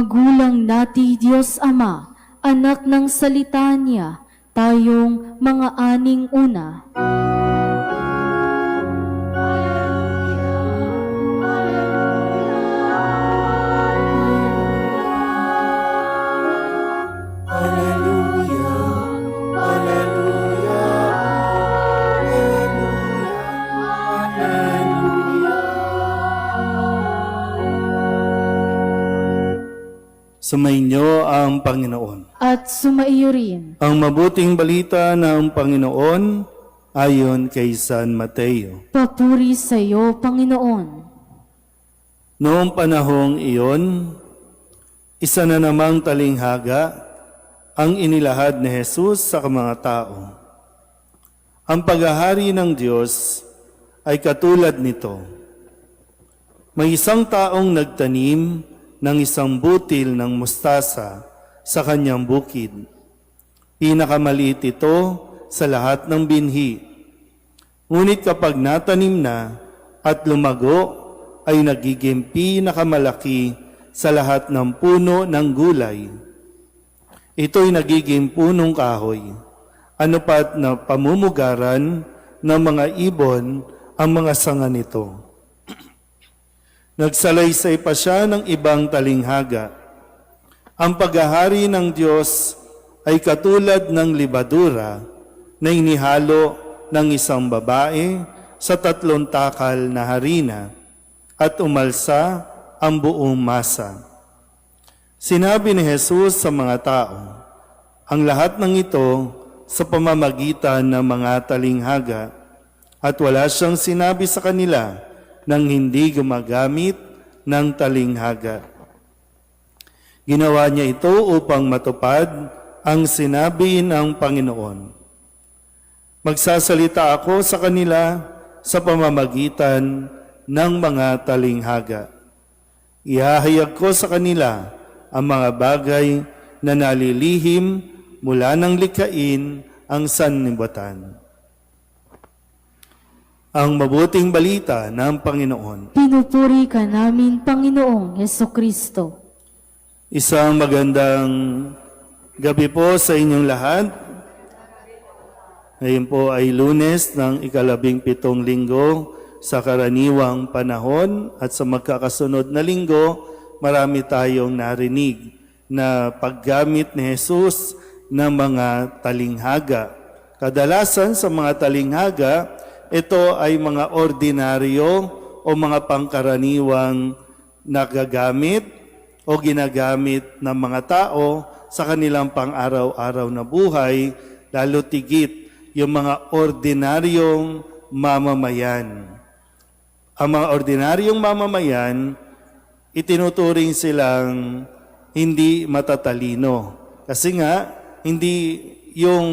Magulang nati Diyos Ama, anak ng salita niya, tayong mga aning una. Sumainyo ang Panginoon. At sumaiyo rin. Ang mabuting balita ng Panginoon ayon kay San Mateo. Papuri sa iyo, Panginoon. Noong panahong iyon, isa na namang talinghaga ang inilahad ni Jesus sa mga tao. Ang paghahari ng Diyos ay katulad nito. May isang taong nagtanim ng isang butil ng mustasa sa kanyang bukid. Pinakamaliit ito sa lahat ng binhi. Ngunit kapag natanim na at lumago, ay nagiging pinakamalaki sa lahat ng puno ng gulay. Ito'y nagiging punong kahoy. Ano pat na pamumugaran ng mga ibon ang mga sanga nito. Nagsalaysay pa siya ng ibang talinghaga. Ang paghahari ng Diyos ay katulad ng libadura na inihalo ng isang babae sa 3 takal na harina at umalsa ang buong masa. Sinabi ni Jesus sa mga tao, ang lahat ng ito sa pamamagitan ng mga talinghaga at wala siyang sinabi sa kanila nang hindi gumagamit ng talinghaga. Ginawa niya ito upang matupad ang sinabi ng Panginoon. Magsasalita ako sa kanila sa pamamagitan ng mga talinghaga. Ihahayag ko sa kanila ang mga bagay na nalilihim mula ng likhain ang sanlibutan. Ang mabuting balita ng Panginoon. Pinupuri ka namin, Panginoong Hesukristo. Isang magandang gabi po sa inyong lahat. Ngayon po ay Lunes ng 17 linggo sa karaniwang panahon at sa magkakasunod na linggo, marami tayong narinig na paggamit ni Jesus ng mga talinghaga. Kadalasan sa mga talinghaga, ito ay mga ordinaryo o mga pangkaraniwang nagagamit o ginagamit ng mga tao sa kanilang pang-araw-araw na buhay, lalo tigit yung mga ordinaryong mamamayan. Ang mga ordinaryong mamamayan, itinuturing silang hindi matatalino. Kasi nga, hindi yung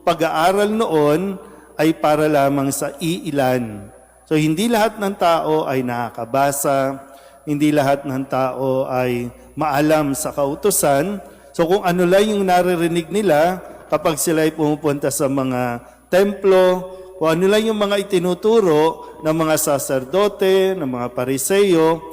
pag-aaral noon ay para lamang sa iilan. So hindi lahat ng tao ay nakakabasa, hindi lahat ng tao ay maalam sa kautusan. So kung ano lang yung naririnig nila kapag sila ay pumupunta sa mga templo, kung ano lang yung mga itinuturo ng mga saserdote, ng mga pariseyo,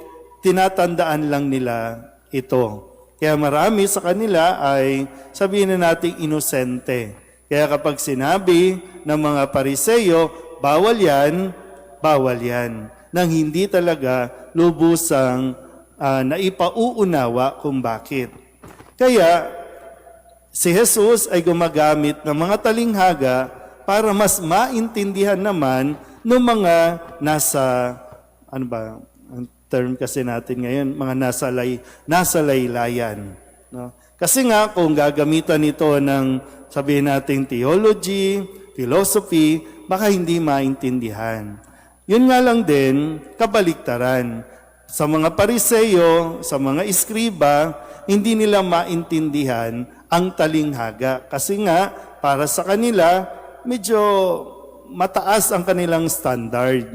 tinatandaan lang nila ito. Kaya marami sa kanila ay sabihin na nating inosente. Kaya kapag sinabi ng mga pariseyo, bawal yan, nang hindi talaga lubusang naipauunawa kung bakit. Kaya si Jesus ay gumagamit ng mga talinghaga para mas maintindihan naman ng mga nasa, ang term kasi natin ngayon, mga nasa laylayan. No? Kasi nga, kung gagamitan ito ng sabihin natin theology, philosophy, baka hindi maintindihan. Yun nga lang din, kabaliktaran. Sa mga pariseyo, sa mga iskriba, hindi nila maintindihan ang talinghaga. Kasi nga, para sa kanila, medyo mataas ang kanilang standard.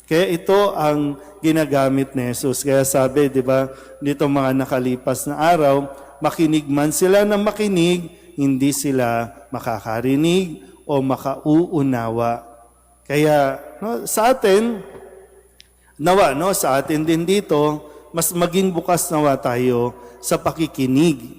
Kaya ito ang ginagamit ni Jesus. Kaya sabi, di ba, dito mga nakalipas na araw, makinig man sila ng makinig, hindi sila makakarinig o makauunawa. Kaya sa atin, sa atin din dito, mas maging bukas nawa tayo sa pakikinig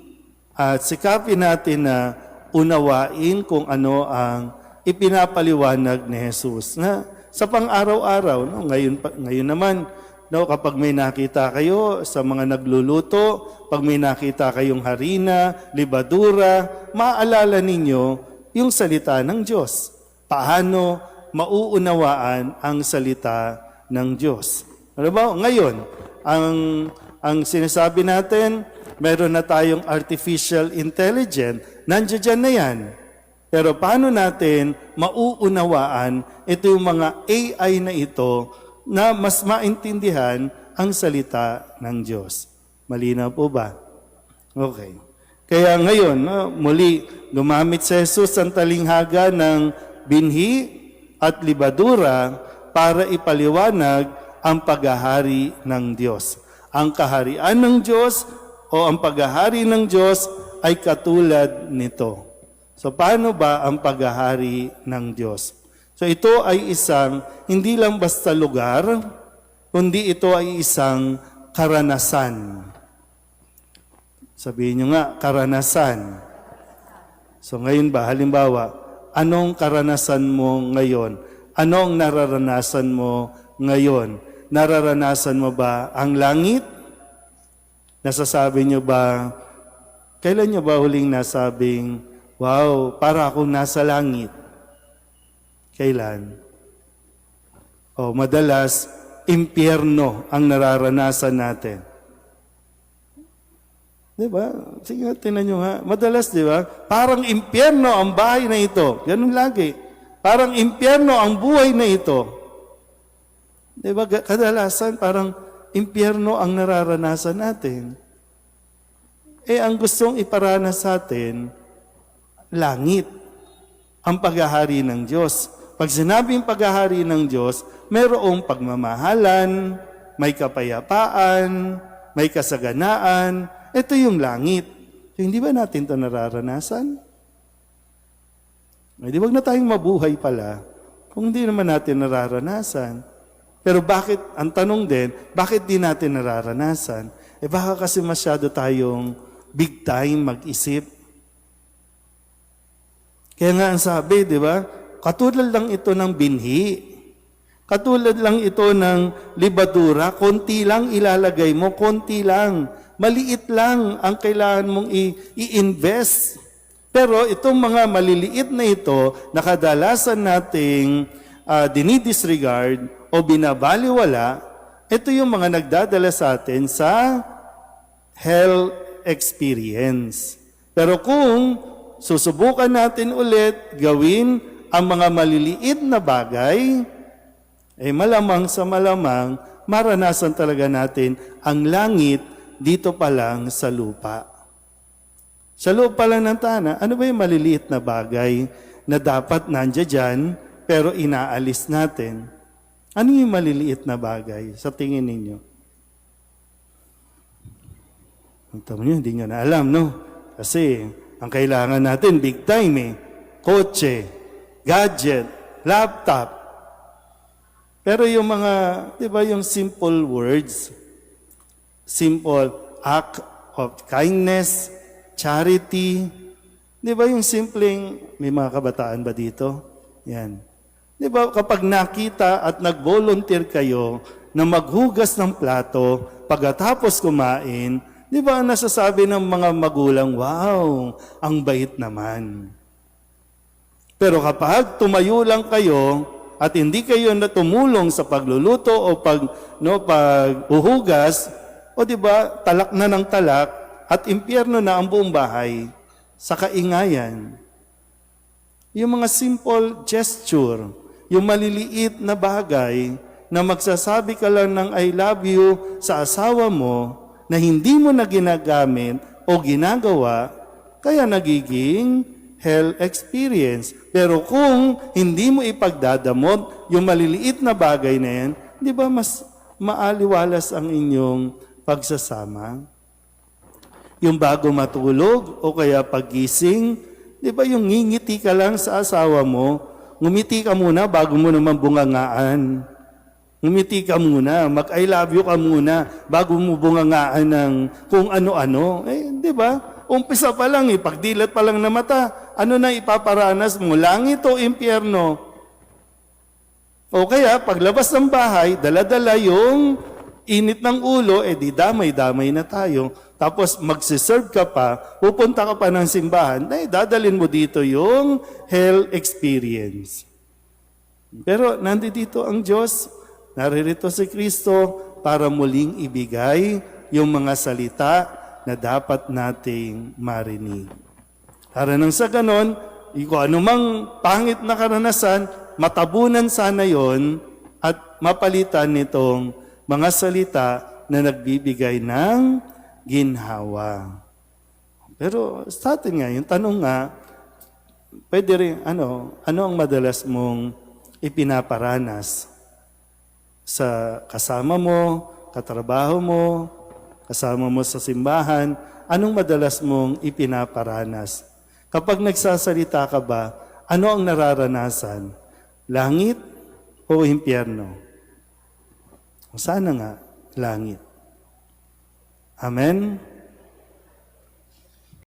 at sikapin natin na unawain kung ano ang ipinapaliwanag ni Jesus na sa pang-araw-araw. No? Ngayon naman, no, kapag may nakita kayo sa mga nagluluto, pag may nakita kayong harina, libadura, maaalala ninyo yung salita ng Diyos. Paano mauunawaan ang salita ng Diyos? Ano ba? Ngayon, ang sinasabi natin, meron na tayong artificial intelligence, nandiyan na yan. Pero paano natin mauunawaan ito yung mga AI na ito na mas maintindihan ang salita ng Diyos? Malinaw po ba? Okay. Kaya ngayon, muli, gumamit si Jesus ang talinghaga ng binhi at libadura para ipaliwanag ang paghahari ng Diyos. Ang kaharian ng Diyos o ang paghahari ng Diyos ay katulad nito. So paano ba ang paghahari ng Diyos? So ito ay isang, hindi lang basta lugar, kundi ito ay isang karanasan. Sabihin nyo nga, karanasan. So ngayon ba, halimbawa, anong karanasan mo ngayon? Anong nararanasan mo ngayon? Nararanasan mo ba ang langit? Nasasabi nyo ba, kailan nyo ba huling nasabing, wow, para akong nasa langit? Kailan? O madalas, impyerno ang nararanasan natin. Di ba? Sige, tinan nyo ha. Madalas, di ba? Parang impyerno ang bahay na ito. Ganun lagi. Parang impyerno ang buhay na ito. Di ba? Kadalasan, parang impyerno ang nararanasan natin. Ang gustong iparanas sa atin, langit, ang paghahari ng Diyos. Pag sinabing paghahari ng Diyos, mayroong pagmamahalan, may kapayapaan, may kasaganaan. Ito yung langit. So, hindi ba natin ito nararanasan? Di wag na tayong mabuhay pala kung hindi naman natin nararanasan. Pero bakit, ang tanong din, bakit di natin nararanasan? Baka kasi masyado tayong big time mag-isip. Kaya nga ang sabi, di ba? Katulad lang ito ng binhi. Katulad lang ito ng libadura. Konti lang ilalagay mo, konti lang. Maliit lang ang kailangan mong i-invest. Pero itong mga maliliit na ito, nakadalasan nating dinidisregard o binabaliwala, ito yung mga nagdadala sa atin sa hell experience. Pero kung susubukan natin ulit gawin ang mga maliliit na bagay, malamang sa malamang, maranasan talaga natin ang langit dito pa lang sa lupa. Sa loob pa lang ng tana, ano ba yung maliliit na bagay na dapat nandiyan dyan, pero inaalis natin? Ano yung maliliit na bagay sa tingin ninyo? Ang tama nyo, hindi nyo na alam, no? Kasi ang kailangan natin, big time kotse, gadget, laptop. Pero yung mga, di ba, yung simple words, simple act of kindness, charity, di ba yung simpleng, may mga kabataan ba dito? Yan. Di ba kapag nakita at nag-volunteer kayo na maghugas ng plato pagkatapos kumain, di ba nasasabi ng mga magulang, wow, ang bait naman. Pero kapag tumayo lang kayo at hindi kayo na tumulong sa pagluluto o pag-uhugas, o di ba talak na ng talak at impyerno na ang buong bahay sa kaingayan. Yung mga simple gesture, yung maliliit na bagay na magsasabi ka lang ng I love you sa asawa mo na hindi mo na ginagamit o ginagawa, kaya nagiging hell experience. Pero kung hindi mo ipagdadamot yung maliliit na bagay na yan, di ba mas maaliwalas ang inyong pagsasama? Yung bago matulog o kaya paggising, di ba yung ngingiti ka lang sa asawa mo, ngumiti ka muna bago mo naman bungangaan. Ngumiti ka muna, mag-I love you ka muna bago mo bungangaan ng kung ano-ano. Di ba? Umpisa pa lang, pagdilat pa lang na mata, ano na ipaparanas mo? Langit o impyerno? O kaya, paglabas ng bahay, dala-dala yung init ng ulo, di damay-damay na tayo. Tapos magsiserve ka pa, pupunta ka pa ng simbahan, dadalin mo dito yung hell experience. Pero nandito ang Diyos, naririto si Kristo para muling ibigay yung mga salita na dapat nating marinig. Para nang sa ganon, kung anumang pangit na karanasan, matabunan sana yon at mapalitan nitong mga salita na nagbibigay ng ginhawa. Pero sa atin nga, yung tanong nga, pwede rin, ano ang madalas mong ipinaparanas sa kasama mo, katrabaho mo, kasama mo sa simbahan, anong madalas mong ipinaparanas? Kapag nagsasalita ka ba, ano ang nararanasan? Langit o impyerno? Sana nga, langit. Amen?